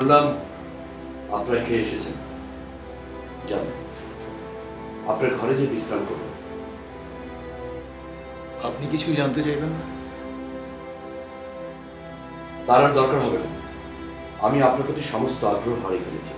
শুনলাম আপনারা খেয়ে এসেছেন, যান আপনার ঘরে যে বিশ্রাম করুন। আপনি কিছু জানতে চাইবেন না? তার আর দরকার হবে না, আমি আপনার প্রতি সমস্ত আগ্রহ হারিয়ে ফেলেছি।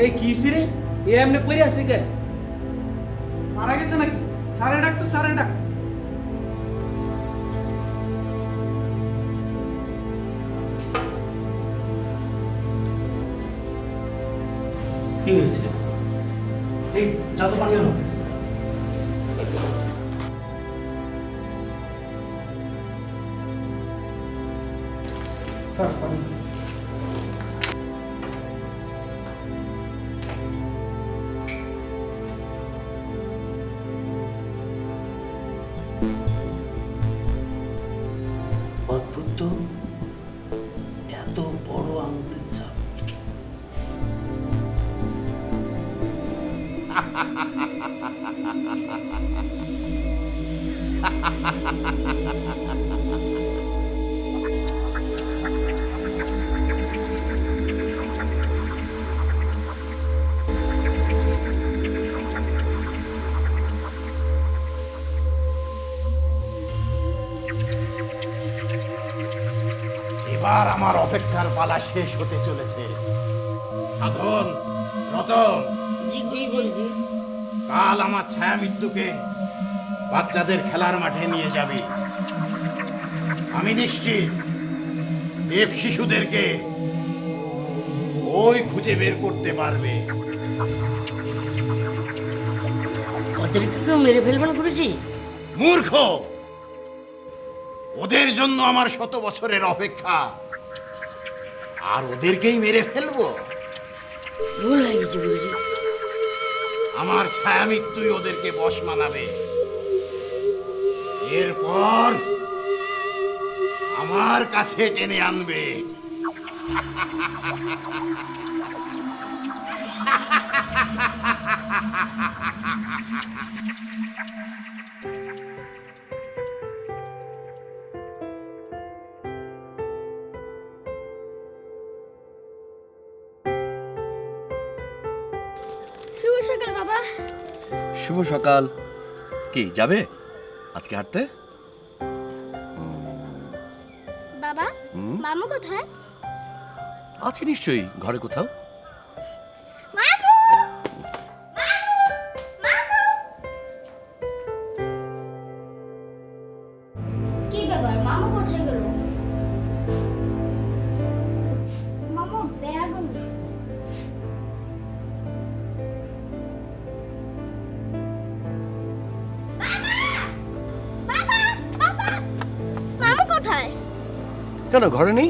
এই কি রে, এ এমনি পড়ে আছে কে? মারা গেছে নাকি? সারে ডাক তো, সারে ডাক। কি হয়েছিল? এই যা তো পানি আনো। স্যার পানি। অদ্ভুত তো, এত বড় আঙ্গুলের ছাপ। এবার আমার অপেক্ষার পালা শেষ হতে চলেছে। সাধন, রতন, জি জি বলছি। কাল আমার ছায়া মৃত্যুকে বাচ্চাদের খেলার মাঠে নিয়ে যাবি। আমি নিশ্চিত দেব শিশুদেরকে ওই খুঁজে বের করতে পারবে। ওদেরকে কেউ মেরে ফেলবেন করেছি? মূর্খ, ওদের জন্য আমার 100 বছরের অপেক্ষা, আর ওদেরকেই মেরে ফেলবো? ভুল হয়ে গেছে গুরুজি। আমার ছায়া মৃত্যুই ওদেরকে বশ মানাবে। এরপর আমার কাছে টেনে আনবে। শুভ সকাল বাবা। শুভ সকাল। কি যাবে আজকে হাঁটতে? বাবা, মামু কোথায়? আছে নিশ্চয়ই ঘরে কোথাও। মামু! কি ব্যাপার, মামু কোথায় গেল? মামু ব্যাগ নেই। মামু কোথায়? কেন ঘরে নেই?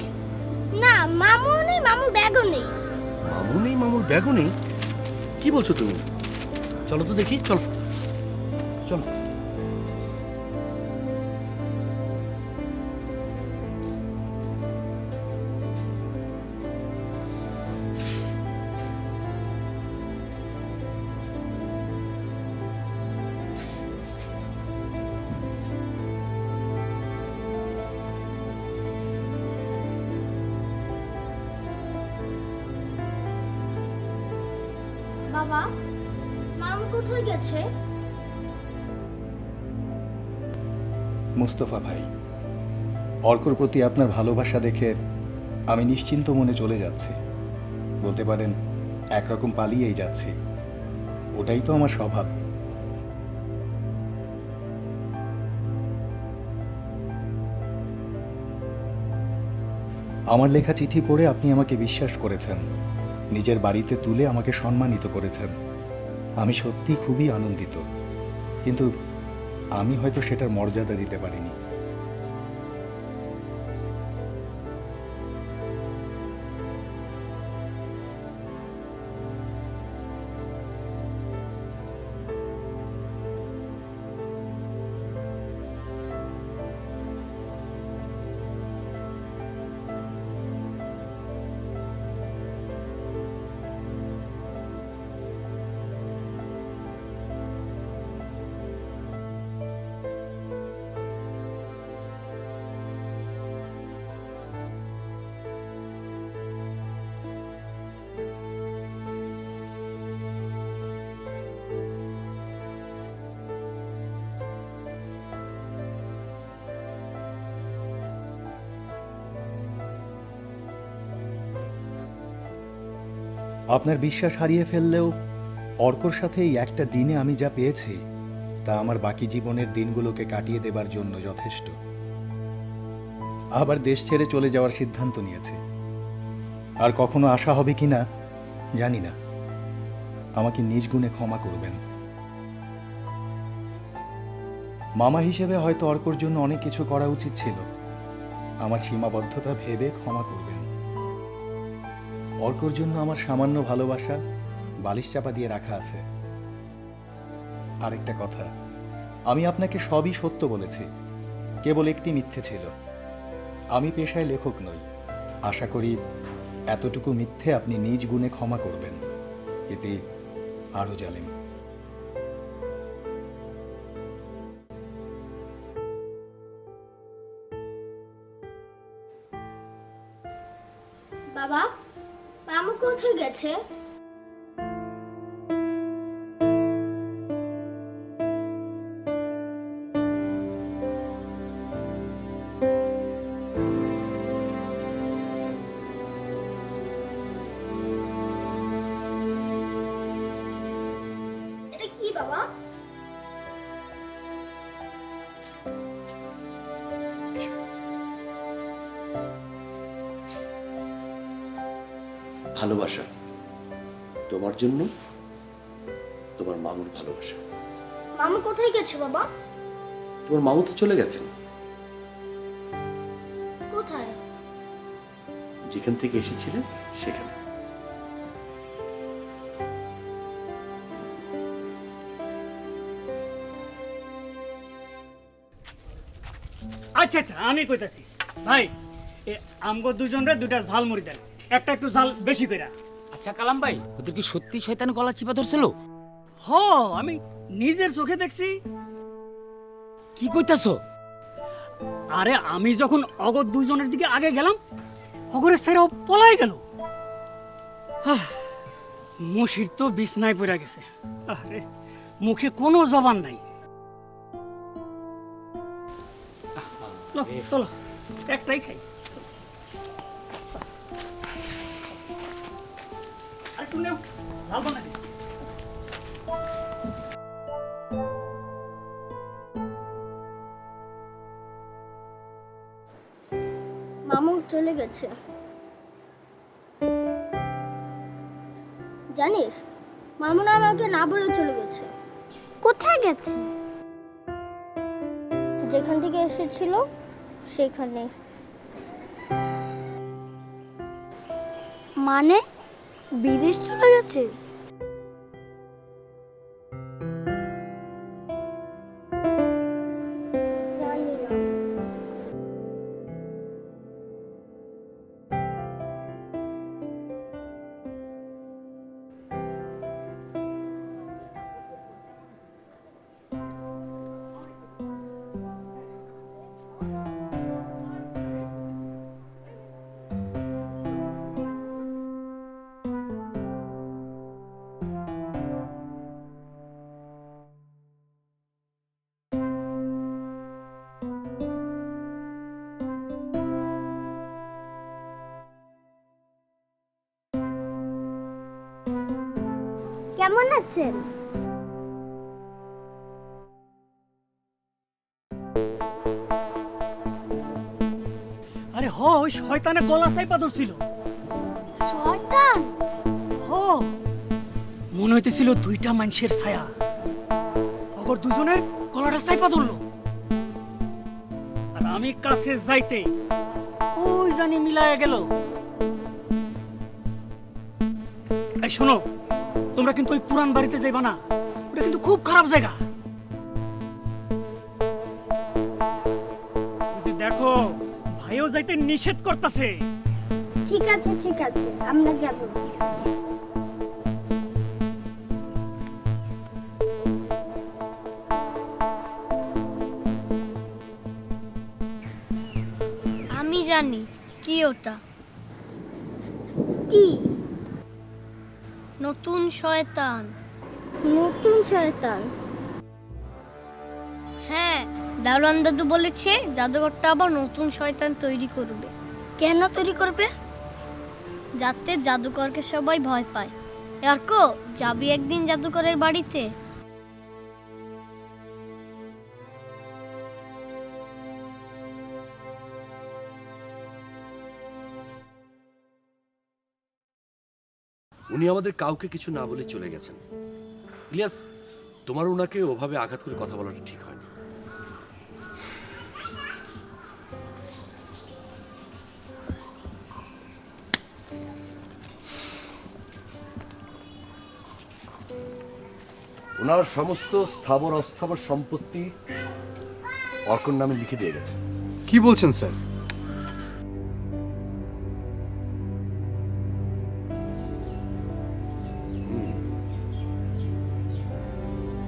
না, মামু নেই, মামুর ব্যাগও নেই। মামু নেই, মামুর ব্যাগও নেই? কি বলছো তুমি? চলো তো দেখি, চলো চলো। বাবা, মামু কোথায় গেছে? মুস্তফা ভাই, অর্কর প্রতি আপনার ভালোবাসা দেখে আমি নিশ্চিন্ত মনে চলে যাচ্ছি। বলতে পারেন একরকম পালিয়েই যাচ্ছি। ওটাই তো আমার স্বভাব। আমার লেখা চিঠি পড়ে আপনি আমাকে বিশ্বাস করেছেন, নিজের বাড়িতে তুলে আমাকে সম্মানিত করেছেন। আমি সত্যি খুবই আনন্দিত, কিন্তু আমি হয়তো সেটার মর্যাদা দিতে পারিনি। আপনার বিশ্বাস হারিয়ে ফেললেও অর্কর সাথে এই একটা দিনে আমি যা পেয়েছি তা আমার বাকি জীবনের দিনগুলোকে কাটিয়ে দেবার জন্য যথেষ্ট। আবার দেশ ছেড়ে চলে যাওয়ার সিদ্ধান্ত নিয়েছি। আর কখনো আসা হবে কিনা জানি না। আমাকে নিজ গুণে ক্ষমা করবেন। মামা হিসেবে হয়তো অর্কর জন্য অনেক কিছু করা উচিত ছিল। আমার সীমাবদ্ধতা ভেবে ক্ষমা করবেন। অর্কর জন্য আমার সামান্য ভালোবাসা বালিশ চাপা দিয়ে রাখা আছে। আরেকটা কথা, আমি আপনাকে সবই সত্য বলেছি, কেবল একটি মিথ্যে ছিল। আমি পেশায় লেখক নই। আশা করি এতটুকু মিথ্যে আপনি নিজ গুণে ক্ষমা করবেন। এতে আরো জালেম। বাবা, মামু কোথায় গেছে? এটা কি বাবা? ভালোবাসা তোমার জন্য, তোমার মামুর ভালোবাসা। মামু কোথায় গেছে বাবা? তোমার মামু তো চলে গেছেন। কোথায়? যেখান থেকে এসেছিলেন সেখানে। আচ্ছা আচ্ছা, আমি কইতাছি ভাই, আমগো দুজনরে দুইটা ঝাল মুড়ি দেন, একটা একটু ঝাল বেশি কইরা। আচ্ছা কালাম ভাই, ওদের কি সত্যি শয়তান গলা চিপা ধরছিল? হ, আমি নিজের চোখে দেখছি। কি কইতাছো? আরে আমি যখন অগর দুজনের দিকে আগে গেলাম, অগরের ছেড়েও পলাই গেল। মুশির তো বিছনায় পড়ে গেছে। আরে মুখে কোনো জবান নাই। লো, চলো একটাই খাই। আর একটু নেও, ঝাল বানাই দিই। মামু চলে গেছে। জানিস, মামু না আমাকে না বলে চলে গেছে। কোথায় গেছে? যেখান থেকে এসেছিল সেখানে। মানে বিদেশ চলে গেছে? জানি না। কেমন আছেন? আরে হ, ওই শয়তানে গলা চাইপা ধরছিল। শয়তান? হ, মনে হইতেছিল দুইটা মানুষের ছায়া, অগর দুজনের গলাটা চাইপা ধরলো। আর আমি কাছে যাইতে ওই জানি মিলায়া গেল। এই শোনো, তোমরা কিন্তু ওই পুরান বাড়িতে যাইবা না, ওটা কিন্তু খুব খারাপ জায়গা। বুঝি দেখো, ভাইও যাইতে নিষেধ করতেছে। ঠিক আছে আমরা যাব। আমি জানি কি ওটা। কি? নতুন শয়তান। নতুন শয়তান? হ্যাঁ, দারোয়ান দাদু বলেছে জাদুঘরটা আবার নতুন শয়তান তৈরি করবে। কেন তৈরি করবে? যাতে জাদুকরকে সবাই ভয় পায়। অর্ক, যাবি একদিন জাদুকরের বাড়িতে? উনি আমাদের কাউকে কিছু না বলে চলে গেছেন। ইলিয়াস, তোমার ওনাকে ওভাবে আঘাত করে কথা বলাটা ঠিক হয়নি। ওনার সমস্ত স্থাবর অস্থাবর সম্পত্তি অর্কর নামে লিখে দিয়ে গেছে। কি বলছেন স্যার?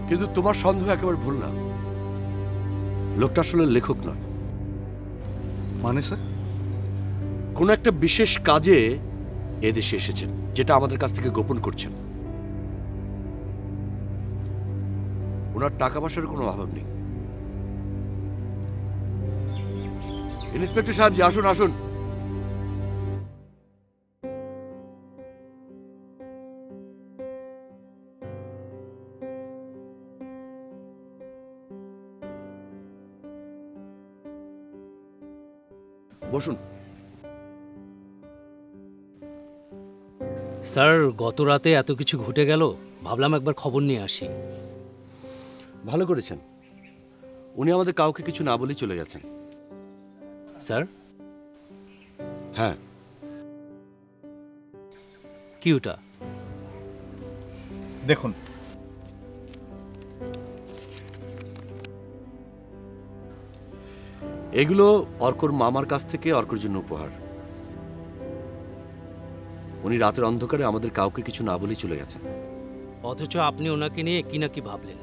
কিন্তু তোমার সন্দেহ একেবারে ভুল না। লোকটা আসলে লেখক নয়। মানে স্যার? কোন একটা বিশেষ কাজে এদেশে এসেছেন, যেটা আমাদের কাছ থেকে গোপন করছেন। ওনার টাকা পয়সার কোনো অভাব নেই। ইন্সপেক্টর সাহেব জি, আসুন আসুন। বসুন। স্যার, গত রাতে এত কিছু ঘটে গেল, ভাবলাম একবার খবর নিয়ে আসি। ভালো করেছেন। উনি আমাদের কাউকে কিছু না বলেই চলে গেছেন। স্যার? হ্যাঁ। কি ওটা? দেখুন, এগুলো অর্কর মামার কাছ থেকে অর্কর জন্য উপহার। উনি রাতের অন্ধকারে আমাদের কাউকে কিছু না বলেই চলে গেছেন। অথচ আপনি ওনাকে নিয়ে কি না কি ভাবলেন।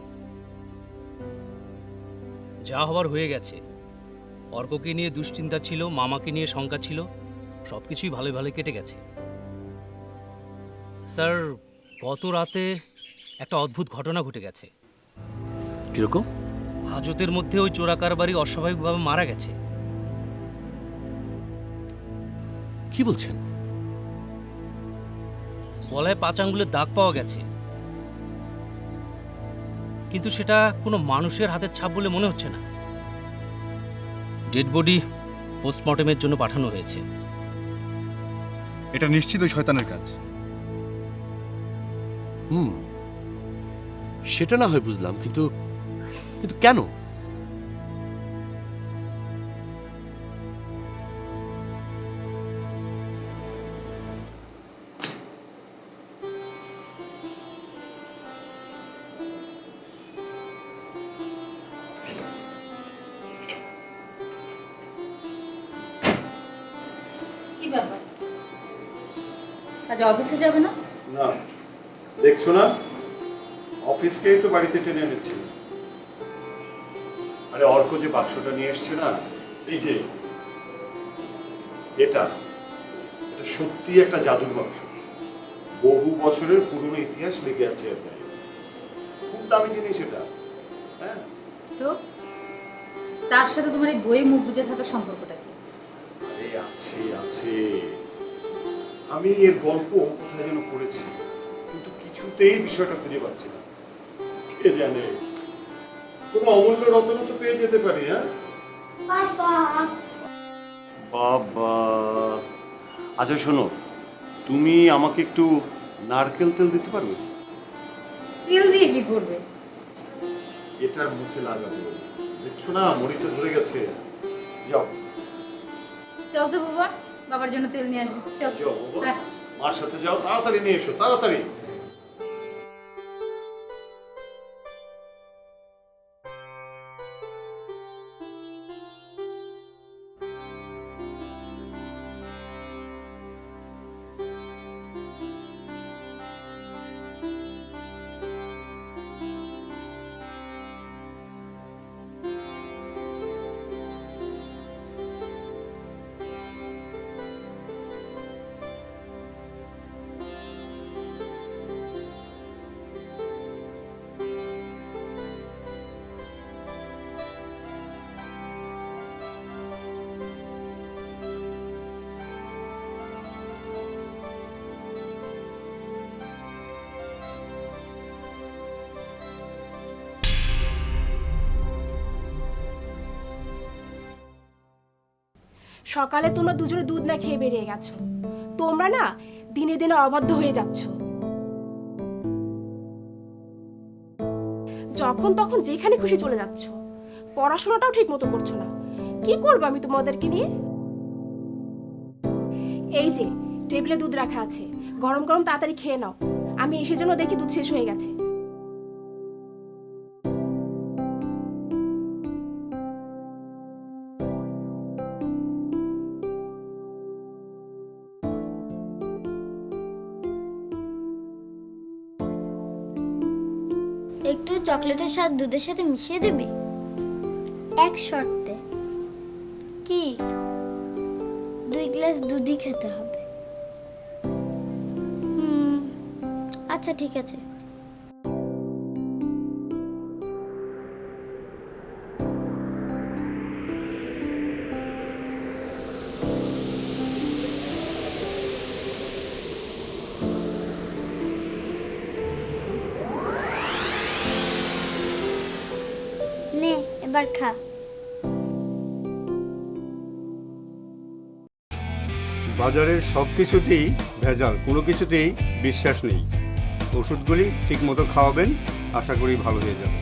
যা হবার হয়ে গেছে। অর্ককে নিয়ে দুশ্চিন্তা ছিল, মামাকে নিয়ে শঙ্কা ছিল, সবকিছুই ভালো ভালো কেটে গেছে। স্যার, গত রাতে একটা অদ্ভুত ঘটনা ঘটে গেছে। কিরকম? হাজতের মধ্যে ওই চোরাকারবারি অস্বাভাবিকভাবে মারা গেছে। কি বলছেন? গলায় 5 আঙ্গুলের দাগ পাওয়া গেছে, কিন্তু সেটা কোনো মানুষের হাতের ছাপ বলে মনে হচ্ছে না। ডেড বডি পোস্টমর্টমের জন্য পাঠানো হয়েছে। এটা নিশ্চিত ওই শয়তানের কাজ। সেটা না হয় বুঝলাম, কিন্তু কিন্তু কেন? কি ব্যাপার, আজ অফিসে যাবে না? না, দেখছো না, অফিসকেই তো বাড়িতে টেনে এনেছিল। আরে অর্ক যে বাক্সটা নিয়ে এসছে না, এই যে এটা সত্যি একটা জাদুর বাক্স। বহু বছরের পুরনো ইতিহাস লেগে আছে এর গায়ে। খুব দামি জিনিস এটা। হ্যাঁ, তো তার সাথে তোমার এই বইয়ে মুখ বুঝে থাকার সম্পর্কটা কি? আরে আছে আছে, আমি এর গল্প কোথায় যেন পড়েছি, কিন্তু কিছুতেই বিষয়টা খুঁজে পাচ্ছি না। কে জানে, কোনো অমূল্য রত্ন তো পেয়ে যেতে পারি। হ্যাঁ বাবা, আচ্ছা শোনো, তুমি আমাকে একটু নারকেল তেল দিতে পারবে? তেল দিয়ে কি করবে? এটার মুখে লাগাবো। দেখছো না মরিচা ধরে গেছে। যাও চল তো বাবা, বাবার জন্য তেল নিয়ে আসবো। চল। যাও বাবা, হ্যাঁ। মার সাথে যাও, তাড়াতাড়ি নিয়ে এসো, তাড়াতাড়ি। সকালে তোমরা দুজনে দুধ না খেয়ে বেরিয়ে গেছো। তোমরা না দিনে দিনে অবাধ্য হয়ে যাচ্ছ। যখন তখন যেখানে খুশি চলে যাচ্ছ, পড়াশোনাটাও ঠিক মতো করছো না। কি করবো আমি তোমাদেরকে নিয়ে? এই যে টেবিলে দুধ রাখা আছে, গরম গরম তাড়াতাড়ি খেয়ে নাও। আমি এসে জন্য দেখি দুধ শেষ হয়ে গেছে। একটু চকলেটের স্বাদ দুধের সাথে মিশিয়ে দিবি? এক শর্তে। কি? 2 গ্লাস দুধই খেতে হবে। আচ্ছা ঠিক আছে। নে এবার খা। বাজারের সব কিছুতেই ভেজাল, কোনো কিছুতেই বিশ্বাস নেই। ওষুধগুলি ঠিকমতো খাওয়াবেন, আশা করি ভালো হয়ে যাবে।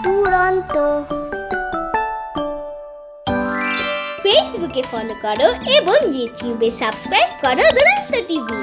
দুরন্ত। ফেসবুকে ফলো করো এবং ইউটিউবে সাবস্ক্রাইব করো দুরন্ত টিভি।